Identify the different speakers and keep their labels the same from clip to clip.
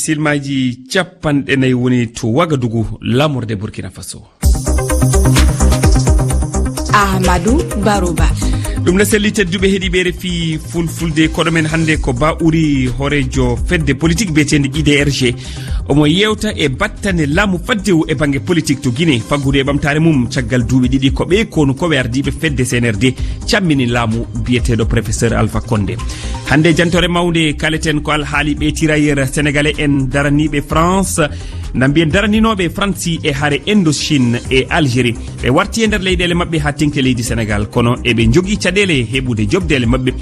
Speaker 1: silmaji capanɗe nayi woni to Wagadugu lamorde Burkina Faso.
Speaker 2: Ahmadou Barouba.
Speaker 1: ɗum ne selli tedduɓe heeɗiɓe refi fulfulde koɗo men hannde ko ba uri horejo fedde politique biyetende IDRG omo yewta e battane laamu faddewu e banggue politique to Guinée faggude e ɓamtare mum caggal duuɓi ɗiɗi ko ɓe konu koɓe ardiɓe fedde CNRD cammini laamu biyeteɗo professeur Alpha Condé. hande jantore mawde kaleten ko alhaaliɓe tirailleur sénégalais en daraniɓe France nambiyen daraninoɓe France e haare Indochine e Algérie ɓe warti e nder leyɗele mabɓe ha tengti leydi Sénégal kono eɓe jogui caɗele heɓude jobdele mabɓe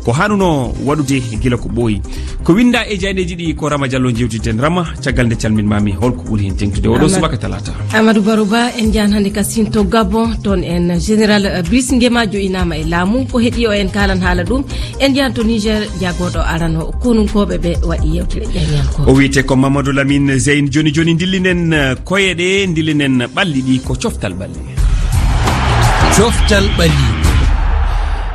Speaker 1: ko hanuno waɗude gila ko ɓooyi ko winda e jayneji ɗi ko Rama Diallo jewtiten Rama caggal nde calminmami holko ɓuuri hen tengtude oɗo subaka talata.
Speaker 2: Amadou Barouba en jan hande kasin to Gabon toon en général Brice Nguema joƴinama e laamu ko heeɗi o en kalan haala ɗum en jan to Niger jagoɗo arano konunkoɓe ɓe waɗi yewtere ƴeñan ko
Speaker 1: o wiyete ko Mamadou Lamine Zeyne joni dillinen koyeɗe dillinen ɓalli ɗi ko coftal ɓalli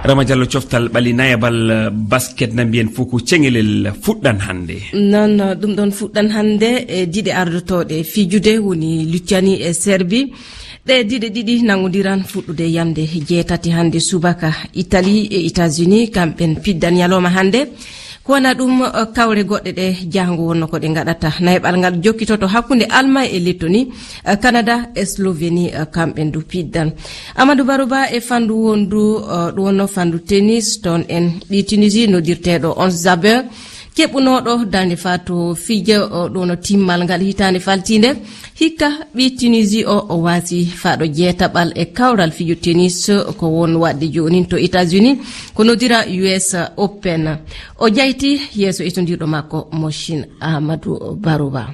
Speaker 1: Rama Diallo coftal ɓali nayabal basket na mbiyen fof ko ceŋelel fuɗɗan hannde
Speaker 2: non ɗum ɗon fuɗɗan hannde e diɗe ardotoɗe fijude woni Lituanie e Serbie ɗe diɗe ɗiɗi nangodiran fuɗɗude yamde jeetati hannde subaka Italie e États-Unis kamɓen piddan yaloma hannde ko wana ɗum kawre goɗɗe ɗe jango wonno ko ɗe gaɗata nayeɓal ngal jokkitoto hakkunde Allemagne e Lettonie Canada e Slovénie kamɓen du piddan. Amadou Barouba e fandu wondu ɗum wonno fandu tennis ton en ɓi Tunisie nodirteɗo on Zaber keɓunoɗo dande fato fija ɗo no timmal ngal hitande faltinde hikka ɓi Tunisie o wasi faɗo jeetaɓal e kawral fijo tennis ko won wadde joni to États-Unis ko nodira US Open o jayti yeso etondirɗo makko Moshin Amadou Barouba.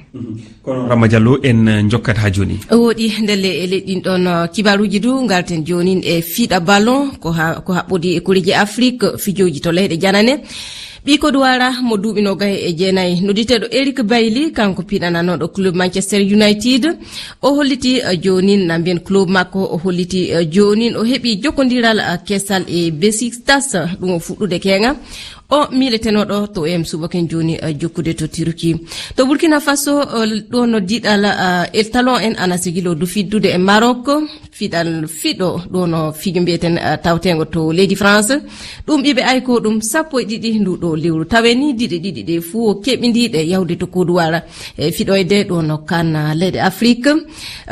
Speaker 1: kono Rama Diallo en jokkat ha joni
Speaker 2: woɗi ndelle e leɗɗin ɗon kibaruji du garten joni e fiiɗa ballon ko haɓɓodi e kureji Afrique fijoji to leyɗe janane ɓiko duwara mo duuɓi no gahe e jeenayi noditeɗo Eric Bailly kanko piɗananoɗo club Manchester United o holliti jonin na mbiyen club makko o holliti jonin o heeɓi jokkodiral kesal e Besiktas ɗum o fuɗɗude kenga o miletenoɗo to em subaken joni jokkude to Turki to Burkina Faso ɗo no diɗal el talon en ana sigilo du fiddude e Maroc fiɗal fiɗo ɗo no fijo mbiyeten tawtengo to leydi France ɗum ɓiɓe ay ko ɗum 12 nduɗo lewru taweni diɗe ɗiɗi ɗe fuu o keɓidiɗe yawde to Kodowara e fiɗoyde ɗo no kan leyɗe Afrique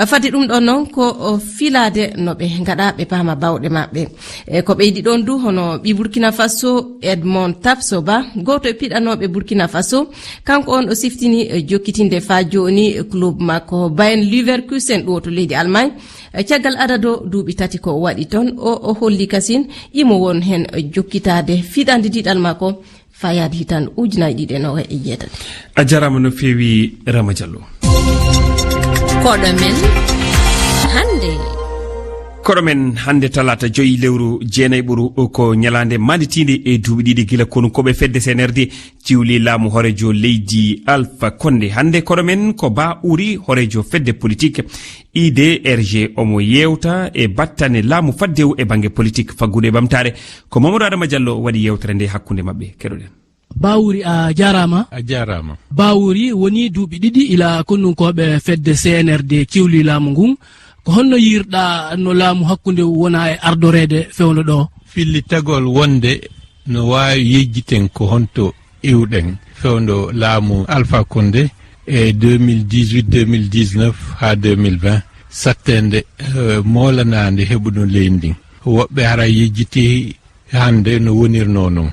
Speaker 2: fadi ɗum ɗon noon ko filade no ɓe gaɗa ɓe paama bawɗe maɓɓe ko ɓeydi ɗon du hono ɓi Burkina Faso Edmond Tapsoba goto e piɗanoɓe Burkina Faso kanko on o siftini jokkitinde fa joni club makko Bayer Leverkusen ɗo to leydi Allemagne caggal adado duuɓi tati ko waɗi ton o holli kasin imo won hen jokkitade fiɗande diɗal makko fayade hitan ujunaaji ɗiɗi no e jeetati.
Speaker 1: a jarama no feewi Rama Diallo.
Speaker 3: koɗo men hande
Speaker 1: koɗo men hande talata 5 lewru jeenayi ɓuru ko ñalande manditinde e duuɓi ɗiɗi gila konu koɓe fedde CNRD ciwli laamu horejo leydi Alpha Condé hande koɗo men ko ba uri horejo fedde politique IDRG omo yewta e battane laamu faddewu e banggue politique faggude ɓamtare ko Mamadou Adama Diallo waɗi yewtere nde hakkude mabɓe keɗoɗen.
Speaker 4: Bawuri a jarama Bawuri woni duuɓi ɗiɗi ila konnunkoɓe fedde CNRD ciwli laamu ngun ko honno yirɗa no laamu hakkunde wona e ardorede fewno ɗo
Speaker 5: fillitagol wonde no wawi yejjiten ko honto iwɗen fewndo laamu Alpha Condé e 2018-2019 ha 2020 sattende molanade heɓuno leydi ndin woɓɓe hara yejjiti hande no wonirno noon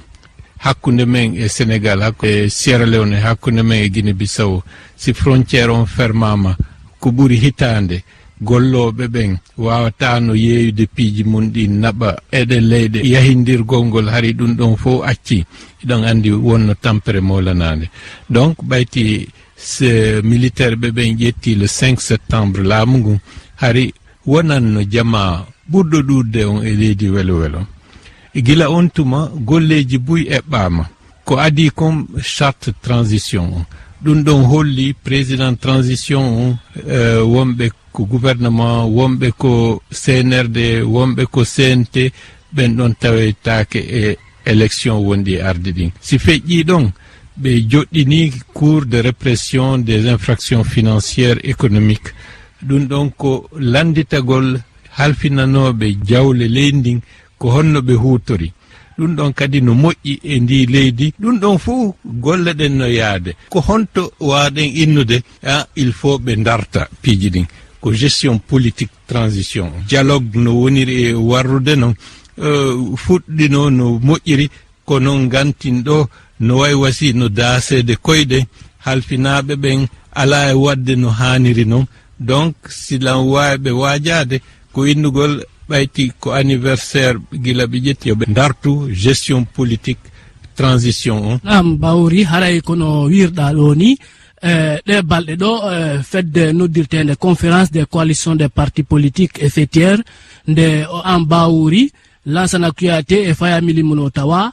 Speaker 5: hakkunde men e Sénégal hakkunde Sierra Leone hakkunde men e Guinée Bissau si frontiére on fermama ko ɓuri hitande golloɓe ɓen wawata no yeeyude piiji mum ɗi naɓa eɗen leyɗe yahindirgol ngol hari ɗum ɗon fof acci ɗon andi wonno tampere molanade donc ɓayti militaire ɓe ɓen ƴetti le 5 septembre laamu ngun hari wonanno jama ɓurɗo ɗurde on e leydi welo welo gila on tuma golleji buy eɓɓama ko adi comme charte transition on ɗum ɗon holli président transition on wonɓe ko gouvernement wonɓe ko CNRD wonɓe ko CNT ɓen ɗon tawetake e élection wonɗi arde ɗin si feƴƴi ɗon ɓe joɗɗini cour de répression des infractions financières économiques ɗum ɗon ko landitagol halfinanoɓe jawle leydi ndin ko honno ɓe hutori ɗum ɗon kadi no moƴƴi e ndi leydi ɗum ɗon fof golle ɗen no yaade ko honto waɗen innude il faut ɓe darta piiji ɗin ko gestion politique transition dialogue no woniri e warrude noon fuɗɗino no moƴƴiri ko noon gantinɗo no wayi wasi no daasede koyɗe halfinaɓe ɓen ala e wadde no haniri noon donc silan wawi ɓe wajade ko innugol ɓayti ko anniversaire gila ɓe ƴetti yoɓe dartu gestion politique transition on
Speaker 4: nam Bawuri haray kono wirɗa ɗo ni ɗe balɗe ɗo fedde noddirtende conférence des coalitions des partis politiques et fêtières nde o an Bawuri Lansana Kouyaté e Fayamili Muno tawa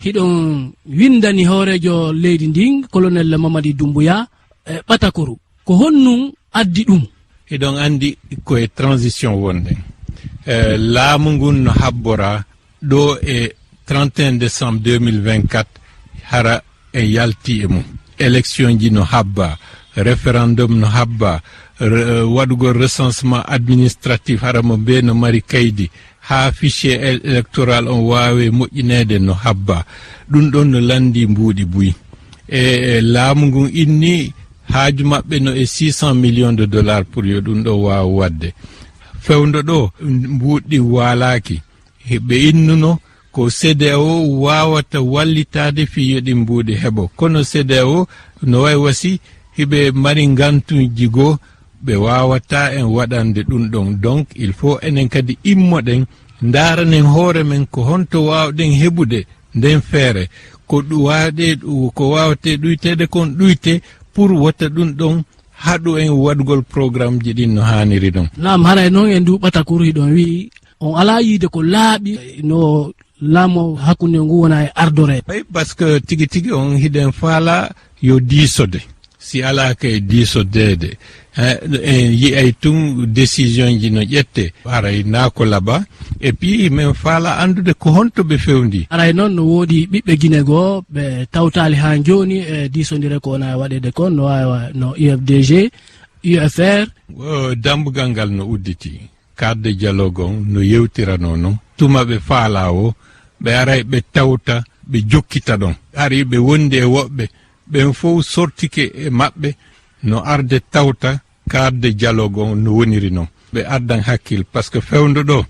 Speaker 4: hiɗon windani hoorejo leydi ndin colonel Mamadi Doumbouya ɓatakoru ko honnum addi ɗum
Speaker 5: hiɗon andi koye transition wonde laamu ngun no habbora ɗo e 31 décembre 2024 hara e yalti e mum élection ji no habba référendum no habba waɗugol recensement administratif hara mo be no mari kaydi ha fichier électoral on wawe moƴƴinede no habba ɗum ɗon no landi mbuuɗi buyi e laamu ngun inni haaju maɓɓe no e 600 millions de dollars pour yo ɗum ɗo wawa wadde fewndo ɗo mbuuɗɗi waalaki ɓe innuno ko CEDEAO wawata wallitade fi yoɗi mbuuɗi heɓo kono CEDEAO no wayi wasi hiɓe mari gantuji goo ɓe wawata en waɗande ɗum ɗon donc il faut enen kadi immoɗen daranen hoore men ko honto wawɗen heɓude nden feere ko wawate ɗuytede kon ɗuyte pour wata ɗum ɗon haɗu en waɗgol programme ji ɗin no haniri ɗon
Speaker 4: nam haray noon en duɓata kuru ɗon wi on ala yiide ko laaɓi no laamo hakkunde ngu wona e ardore
Speaker 5: par ce que tigi tigi on hiɗen faala yo diisode si ala kay diisodede en yiyay tun décision ji no ƴette aray naako laba et puis min faala andude ko honto ɓe fewndi
Speaker 4: aray noon no woodi ɓiɓɓe Guinée goo ɓe tawtali ha joni e diisodire ko wona e waɗede kon no wawa no UFDG UFR
Speaker 5: dambugal ngal no udditi cadre dialogue on no yewtirano noon tuma ɓe faala o ɓe aray ɓe tawta ɓe jokkita ɗon ari ɓe wondi e woɓɓe ɓen fof sortike e maɓɓe no arde tawta cadre dialogue on no woniri noon ɓe addan hakkille par ce que fewndo ɗo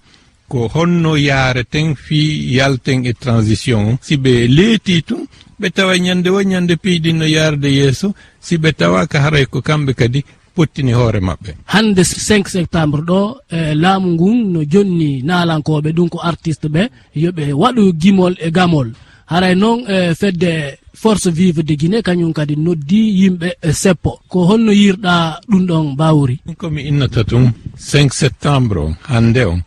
Speaker 5: ko honno yareten fi yalten e transition on si ɓe leeti tun ɓe tawa ñande wo ñande piiɗi no yarde yeeso si ɓe tawaka haray ko kamɓe kadi pottini hoore maɓɓe
Speaker 4: hande 5 septembre ɗo laamu ngun no jonni naalankoɓe ɗum ko artiste ɓe yoɓe waɗu gimol e gamol haray noon fedde force vive de Guinée kañum kadi noddi yimɓe seppo ko honno yirɗa ɗum ɗon Bawuri
Speaker 5: komi innata tun 5 septembre on hande on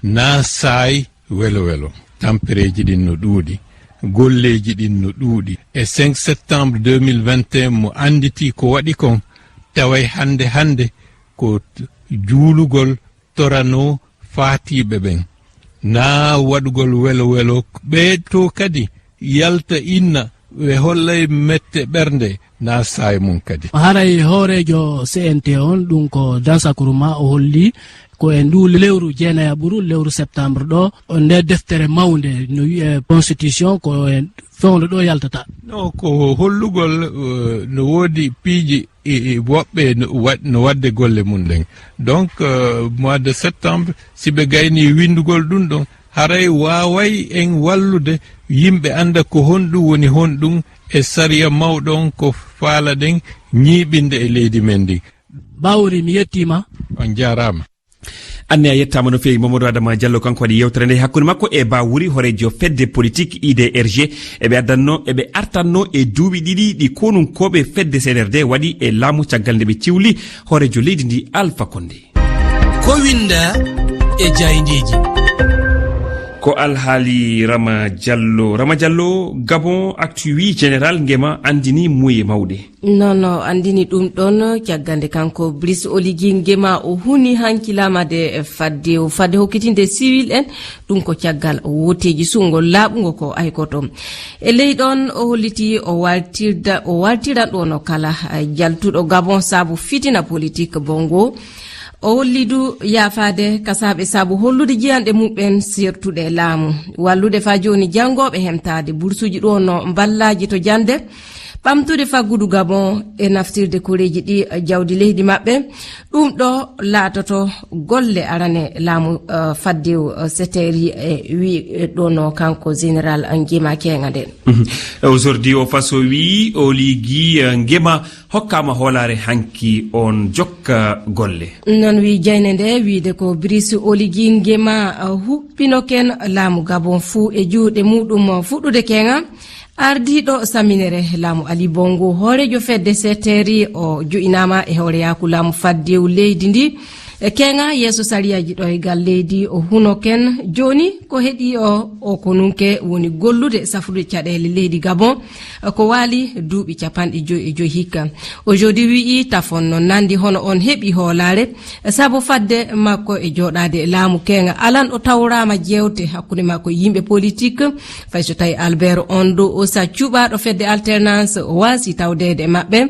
Speaker 5: na saayi welo welo tampereji ɗin no ɗuuɗi golleji ɗin no ɗuuɗi e 5 septembre 2021 mo anditi ko waɗi kon taway hande ko juulugol torano faatiɓe ɓen na waɗugol welo welo ɓe to kadi yalta inna ɓe hollay mette ɓernde na saayi mum kadi
Speaker 4: haray hoorejo CNT on ɗum ko Dansakouruma o holli ko e ndu lewru jeenaya ɓuru lewru septembre ɗo nde deftere mawde no wiye constitution ko e fewndo ɗo yaltata
Speaker 5: no ko hollugol no woodi piiji woɓɓe no wadde golle mum ɗen donc mois de septembre si ɓe gayni windugol ɗum ɗon haray waway en wallude yimɓe anda ko honɗum woni honɗum e sariya mawɗon ko faala ɗen ñiiɓinde e leydi men ndi
Speaker 4: Bawuri mi yettima
Speaker 5: on jarama
Speaker 1: anne a yettama no fewi Mamadou Adama Diallo kanko waɗi yewtere nde hakkude makko e Bawuri horejo fedde politique IDRG eɓe artanno e duuɓi ɗiɗi ɗi konunkoɓe fedde CNRD waɗi e laamu caggal nde ɓe ciwli horejo leydi ndi Alpha Condé
Speaker 6: ko winda e jayndiji
Speaker 1: ko alhaali Rama Diallo Gabon Actu wi général ngema andini muye mawde
Speaker 2: non andini ɗum ɗon caggande kanko Brice Oligui Nguema o huni hankilamade fadde hokkitinde civil en ɗum ko caggal woteji sungol laaɓugo ko aykoto e ley ɗon o holliti o waltiran ɗo kala jaltuɗo Gabon saabu fitina politique bongo o hollidu yaafade kasaɓe saabu hollude jiyanɗe muɓen sertuɗe laamu wallude fa joni jangoɓe hemtade boursuji ɗo no ballaji to jande ɓamtude faggudu Gabon e naftirde koreji ɗi jawdi leydi maɓɓe ɗum ɗo laatoto golle arane laamu faddew seteri e wi ɗo no kanko général Nguema kenga nden
Speaker 1: aujourd'hui o faso wi Oligui Nguema hokkama hoolare hanki on jokka golle
Speaker 2: non wi jayne nde wiide ko Brice Oligui Nguema huppinoken laamu Gabon fuu e juuɗe muɗum fuɗɗude kenga ardiɗo saminere laamu Ali Bongo hoorejo fedde seteri o jo'inama e hoore yaku laamu faddew leydi ndi kenga yeeso sariyaji ɗo e gal leydi o hunoken joni ko heeɗi o ko nunke woni gollude safude caɗele leydi Gabon ko waali duuɓi 55 hikka aujourd'hui wi'i tafon no nandi hono on heeɓi hoolare saabu fadde makko e joɗade laamu kenga alan o tawrama jewte hakkude makko yimɓe politique fay so tawi Albert Ondo o sa cuɓaɗo fedde alternance o waasi tawdede maɓɓe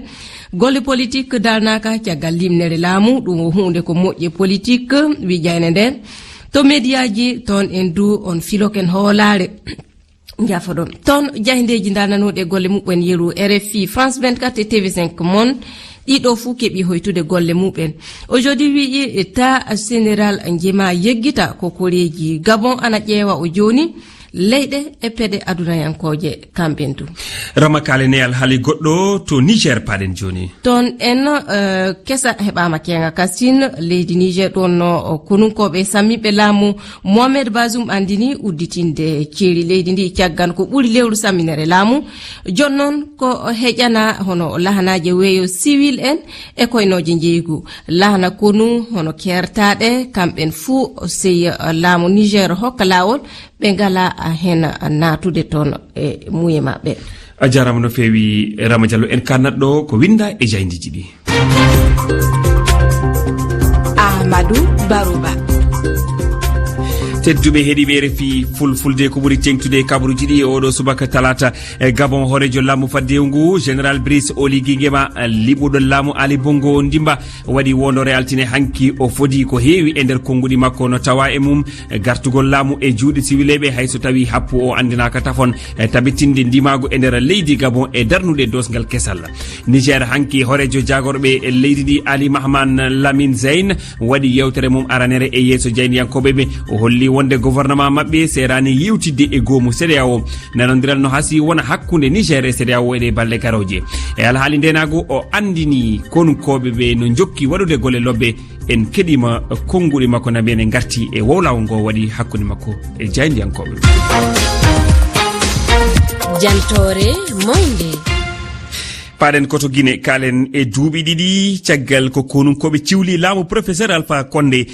Speaker 2: golle politique dalnaka caggal limnere laamu ɗum hunde ko moƴƴe politique wi jayne nden to médiaji ton en du on filoken hoolare jafoɗon ton jahindeji dalnanoɗe golle muɓen yeru RFI France 24 et TV5 mon ɗiɗo fuu keɓi hoytude golle muɓen aujourd'hui wi ta général Nguema yeggita ko koreji Gabon ana ƴeewa o joni leyɗe e peɗe adunayankoje kamɓen du
Speaker 1: Rama kalene alhaali goɗɗo to Niger paɗen joni
Speaker 2: ton en kesa heɓama kenga kasine leydi Niger ɗon no konunkoɓe sammiɓe laamu Mohamed Bazoum andini udditinde ceeri leydi ndi caggan ko ɓuuri lewru samminere laamu jonnon ko heƴana hono lahanaje weeyo civil en e koynoje jeygu lahana konu hono kertaɗe kamɓen fuu sey laamu Niger hokka lawol ɓe ngala hen natude toon e muye maɓɓe
Speaker 1: a jarama no fewi Rama Diallo en kannatɗo ko winda e jaydiji ɗi
Speaker 6: Ahmadou Barouba
Speaker 1: tedduɓe heeɗiɓe RFI fulfulde ko ɓuuri tengtude kabaruji ɗi oɗo subaka talata Gabon hoorejo laamu faddew ngu général Brice Oligui Nguema liɓuɗo laamu Ali Bongo Ndimba waɗi wondore altine hanki o fodi ko heewi e nder konguɗi makko no tawa e mum gartugol laamu e juuɗe civileɓe hayso tawi happu o andinaka tafon tabitinde ndimago e nder leydi Gabon e darnude dosgal kesal Niger hanki hoorejo jagorɓe e leydi ndi Ali Mahman Lamine Zeyn waɗi yewtere mum aranere e yeeso jayniyankoɓeɓe o holli wonde gouvernement mabɓe serani yewtidde e goomu CEDEAO nanodiral no hasi wona hakkude Niger e CEDEAO e balle garoje e alhaali ndenago o andini konunkoɓeɓe no jokki waɗude golle lobbe en keɗima konguɗe makko nabi en garti e wowlawol ngo waɗi hakkude makko e jayndiyankoɓe
Speaker 3: jantore moynde
Speaker 1: paɗen koto Guinée kalen e duuɓi ɗiɗi caggal ko konunkoɓe ciwli laamu professeur Alpha Condé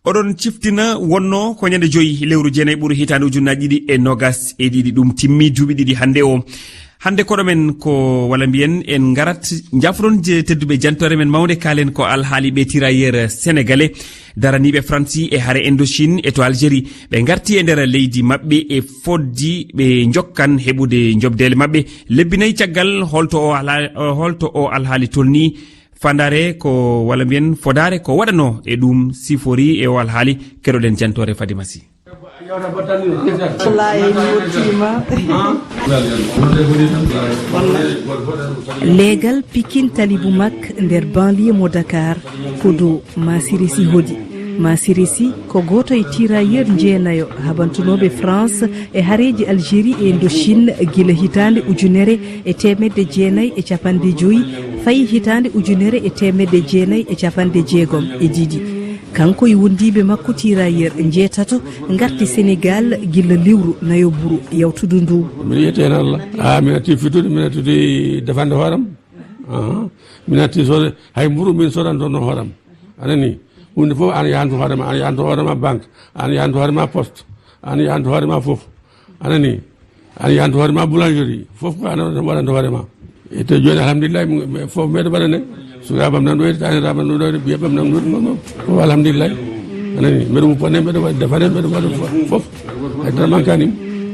Speaker 1: oɗon ciftina wonno ko ñande 5 lewru jeenayi ɓuuri hitande ujunnaji ɗiɗi e nogas e ɗiɗi ɗum timmi duuɓi ɗiɗi hande koɗo men ko walla mbiyen en garat jafron tedduɓe jantore men mawde kalen ko alhaaliɓe tirailleur sénégalais daraniɓe France e haare Indochine e to Algérie ɓe garti e nder leydi mabɓe e foddi ɓe jokkan heɓude jobdele mabɓe lebbinayi caggal holto o alhaali tolni fandare ko walla mbiyen fodare ko waɗano e ɗum sifori e o alhaali keɗoɗen jantore Fadima Sy
Speaker 6: leegal Pikine Talibou Mak nder banlieue mo Dakar kodo Massirisi hodi Massirisi ko goto e tirailleur jeenayo habantunoɓe France e haareji Algérie e Indochine gila hitande 1995 fayi hitande 1996 kanko e wondiɓe makko tirailleur jeetato garti Sénégal gilla lewru nayoburu yawtudu ndu
Speaker 7: mi yiyete hen Allah mi natti fitude mi nattude defande hooram mi natti sode hay mburu min sodantono hooram anani hunde fof an yahanto hoorema banque an yahanto hoorema poste an yahanto hoorema fof anani an yahanto hoorema boulangerie fof ko ana waɗanto hoorema e to joni alhamdulillah fof meɗo waɗane sukabam nan ɗo taniraɓam ɗum ɗo biyabam nan ɗum fof alhamdulillah anani mbeɗo mupone mbeɗo waɗi defane mbeɗo waɗa fof haydara mankanima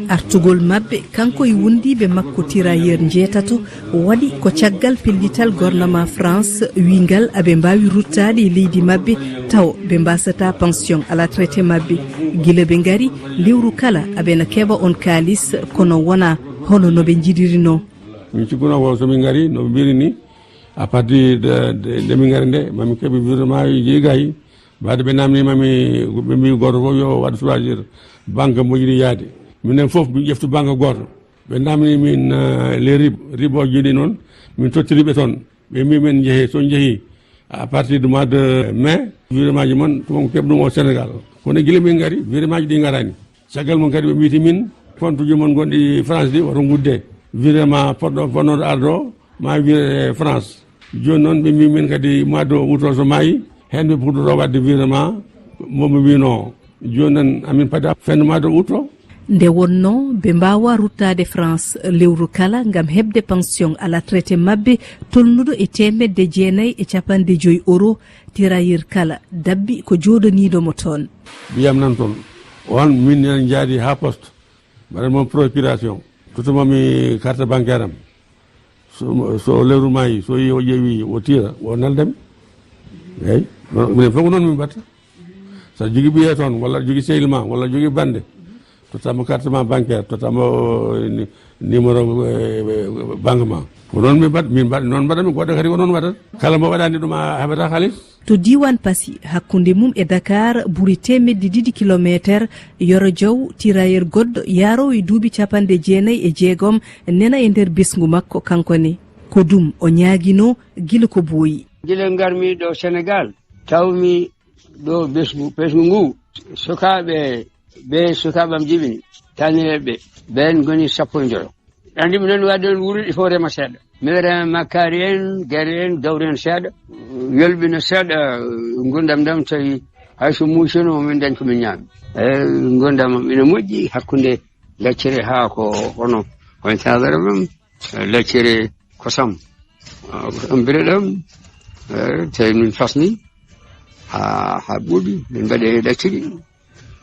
Speaker 6: artugol mabɓe kanko e wondiɓe makko tirailleur jeetato waɗi ko caggal pellital gouvernement France wingal aɓe mbawi ruttade e leydi mabɓe taw ɓe mbasata pension ala traité mabɓe guila ɓe gaari lewru kala aɓena keeɓa on kalis kono wona hono noɓe jiɗirino.
Speaker 7: min cikkuno ko somin gaari noɓe mbiri ni à partir de min gaari nde mami keeɓe virement jeegayi mbade ɓe namdimami ɓe mbi goto fof yo waɗa choisir banque mo yiɗi yaade minen fof min ƴeftu banque goto ɓe namni min les riboji ɗi noon min tottiriɓe toon ɓe mbi men jeehe so jeehi à partir du mois de mai virement ji moon toon keɓ ɗum au Sénégal kono guila min gaari virement ji ɗi garani caggal mum kadi ɓe mbiti min compte ji moon gonɗi France ɗi woto gudde virement ponnoɗo ardo ma wire France joni noon ɓe mbi min kadi mois de août o so maayi hen ɓe puɗɗoto wadde virement momi wino joni noon amin paadi fin mois de août o
Speaker 6: nde wonno ɓe mbawa ruttade France lewru kala gam hebde pension ala traité mabɓe tolnuɗo e 950 € tirailleur kala dabbi ko joɗaniɗomo toon
Speaker 7: mbiyam nan toon on min en jaadi ha poste mbaɗat moon procuration totomami carte bancaire am so lewru mayi so yi o ƴeewi o tira o naldami eyyi minen fof ko noon min mbatta sa jogui ɓiye toon walla jogui sehilma walla jogui bande totamo carte ma bancaire totamo numéro banque ma ko noon min mbaɗa noon mbaɗami goɗɗo kadi ko noon waɗat kala mo waɗani ɗum a heɓata halis.
Speaker 6: to diwan Passy hakkude mum e Dakar ɓuuri 200 kilométre Yoro Diaw tirailleur goɗɗo yaro e duuɓi 96 nena e nder besgu makko kankone ko ɗum o ñaaguino gila ko booyi.
Speaker 8: gila garmi ɗo Sénégal tawmi ɗo besgu ngu sukaɓe ɓe sukaɓam jibini tanireɓe ɓen goni 15 andimi noon wadde on wuuri il faut rema seeɗa mi rema makkari en guere en gawri en seeɗa yolɓino seeɗa gurdam dam tawi hayso muusino min dañ komin ñaami gurdam ina moƴƴi hakkude laccere ha ko hono on tadara mam laccere kosam mbire ɗam tawi min fasni ha ɓuuɓi min mbaɗe lacciri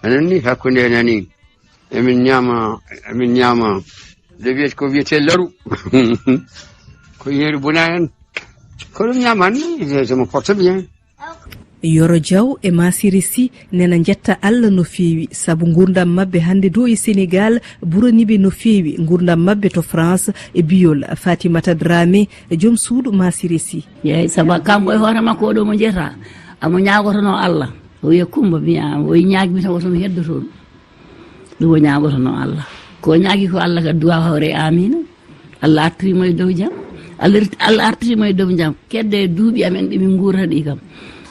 Speaker 8: anani hakkude nani emin ñaama de wiyete ko wiyete laru ko yeeri bona en ko ɗum ñamani je me porte bien.
Speaker 6: Yoro Diaw e Massiré Sy nena jetta Allah no feewi sabu gurdam mabɓe hande do e Sénégal ɓuraniɓe no feewi gurdam mabɓe to France e biyol Fatimata Dramé joom suudu Massiré Sy.
Speaker 9: yeyi sabu kanko e hoore makko oɗo mo jetta amo ñagotono Allah o wiya Coumba mbiya o ñaagui tan otomo heddoto ɗum o ñagotono Allah ko ñaagui ko Allah kadi duwa hawre amina Allah artirimo e dow jaam Allah artirimo e dow jaam kedde duuɓi amen ɗi min guurata ɗi kam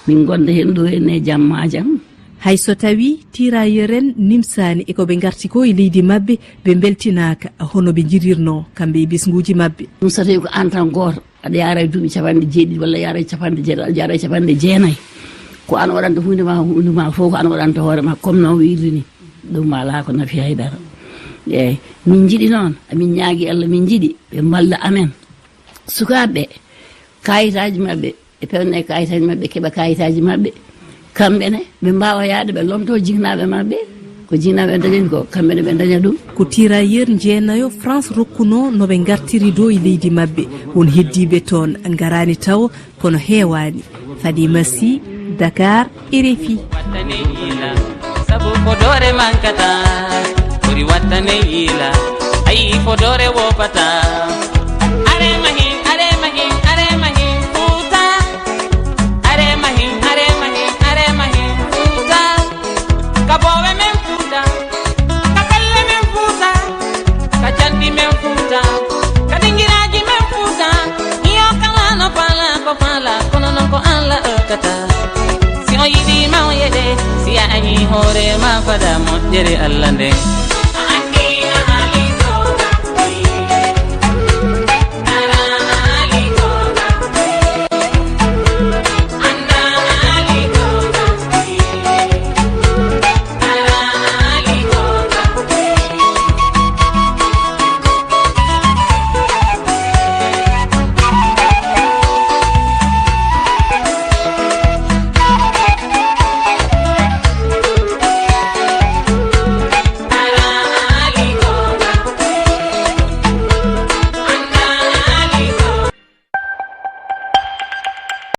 Speaker 9: min gonda hen ɗo henne jamma jaam.
Speaker 6: hay so tawi tirailleur en nimsani e koɓe garti ko e leydi mabɓe ɓe beltinaka hono ɓe jirirno kamɓe e bisguji mabɓe.
Speaker 9: ɗum so tawi ko an tan goto aɗa yaara e duuɓi 90 walla yaara e 17 aɗa yaara e 19 ko an waɗanta hunde ma fof ko an waɗanta hoore ma comme no wiiri ni ɗum ala ko nafi haydara eyyi min jiiɗi noon amin ñaagui Allah min jiiɗi ɓe mballa amen sukaɓeɓe kayitaji mabɓe e pewne kayitaji mabɓe keeɓa kayitaji mabɓe kamɓene ɓe mbawa yaade ɓe lomto jignaɓe mabɓe ko jignaɓe dañani ko kamɓene ɓe daña ɗum.
Speaker 6: ko tirailleur jeenayo France rokkuno noɓe gartiri do e leydi mabɓe won heddiɓe toon garani taw kono heewani. Fadima Sy, Dakar, RFI.
Speaker 10: sabu fodore mankata ɓuri wattane ila ayi fodore wopata are mahin futa are mahin futa kabowe men futa kakalle men futa kacandi men futa kadingiraji men futa iyo kalano pala ko pala kono non ko Allah kata si o yiɗi ma o yeɗe si a añi hoore ma fada moƴƴere Allah nden